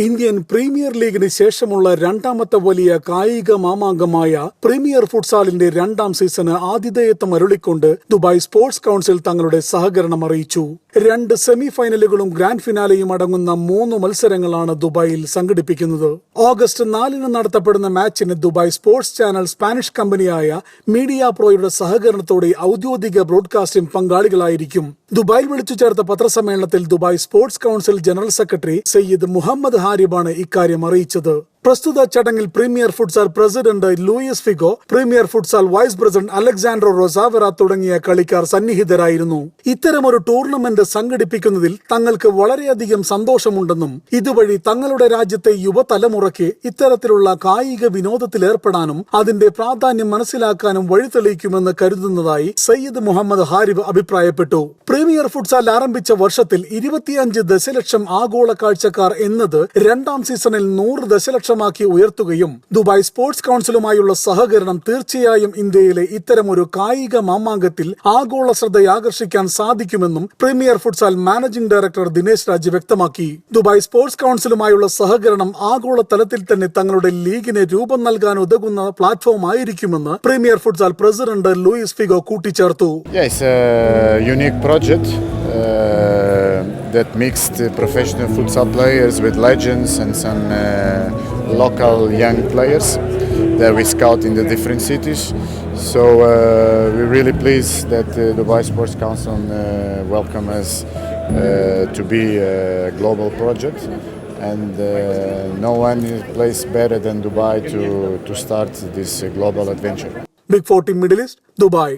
Indian premier ലീഗിന് ശേഷമുള്ള രണ്ടാമത്തെ വലിയ കായിക മാമാങ്കമായ പ്രീമിയർ ഫുട്സാലിന്റെ രണ്ടാം സീസണ് ആതിഥേയത്വം അരുളിക്കൊണ്ട് ദുബായ് സ്പോർട്സ് കൗൺസിൽ തങ്ങളുടെ സഹകരണം അറിയിച്ചു. 2 സെമി ഫൈനലുകളും ഗ്രാൻഡ് ഫിനാലെയും അടങ്ങുന്ന 3 മത്സരങ്ങളാണ് ദുബായിൽ സംഘടിപ്പിക്കുന്നത്. ഓഗസ്റ്റ് 4 നടത്തപ്പെടുന്ന മാച്ചിന് ദുബായ് സ്പോർട്സ് ചാനൽ സ്പാനിഷ് കമ്പനിയായ മീഡിയ പ്രോയുടെ സഹകരണത്തോടെ ഔദ്യോഗിക ബ്രോഡ്കാസ്റ്റിംഗ് പങ്കാളികളായിരിക്കും. ദുബായിൽ വിളിച്ചു ചേർത്ത പത്രസമ്മേളനത്തിൽ Dubai Sports Council general secretary Saeed Mohammed ഹാരിബാണ് ഇക്കാര്യം അറിയിച്ചത്. പ്രസ്തുത ചടങ്ങിൽ Premier futsal president Luis Figo, Premier Futsal vice president Alessandro Rosa Vieira തുടങ്ങിയ കളിക്കാർ സന്നിഹിതരായിരുന്നു. ഇത്തരമൊരു ടൂർണമെന്റ് സംഘടിപ്പിക്കുന്നതിൽ തങ്ങൾക്ക് വളരെയധികം സന്തോഷമുണ്ടെന്നും ഇതുവഴി തങ്ങളുടെ രാജ്യത്തെ യുവതലമുറയ്ക്ക് ഇത്തരത്തിലുള്ള കായിക വിനോദത്തിൽ ഏർപ്പെടാനും അതിന്റെ പ്രാധാന്യം മനസ്സിലാക്കാനും വഴിതെളിയിക്കുമെന്ന് കരുതുന്നതായി സയ്യിദ് മുഹമ്മദ് ഹാരിബ് അഭിപ്രായപ്പെട്ടു. പ്രീമിയർ ഫുട്സാൽ ആരംഭിച്ച വർഷത്തിൽ 25 ദശലക്ഷം ആഗോള കാഴ്ചക്കാർ എന്നത് രണ്ടാം സീസണിൽ 100 ദശലക്ഷമാക്കി ഉയർത്തുകയും ദുബായ് സ്പോർട്സ് കൗൺസിലുമായുള്ള സഹകരണം തീർച്ചയായും ഇന്ത്യയിലെ ഇത്തരമൊരു കായിക മാമാങ്കത്തിൽ ആഗോള ശ്രദ്ധയാകർഷിക്കാൻ സാധിക്കുമെന്നും Premier Futsal managing director Dinesh Raj വ്യക്തമാക്കി. ദുബായ് സ്പോർട്സ് കൗൺസിലുമായുള്ള സഹകരണം ആഗോള തലത്തിൽ തന്നെ തങ്ങളുടെ ലീഗിന് രൂപം നൽകാൻ ഉതകുന്ന പ്ലാറ്റ്ഫോം ആയിരിക്കുമെന്ന് premier futsal president Luis Figo കൂട്ടിച്ചേർത്തു. Project that mixed professional futsal players with legends and some local young players that we scout in the different cities. So we're really pleased that Dubai Sports Council welcome us to be a global project, and no one place better than Dubai to start this global adventure. Big 14 Middle East, Dubai.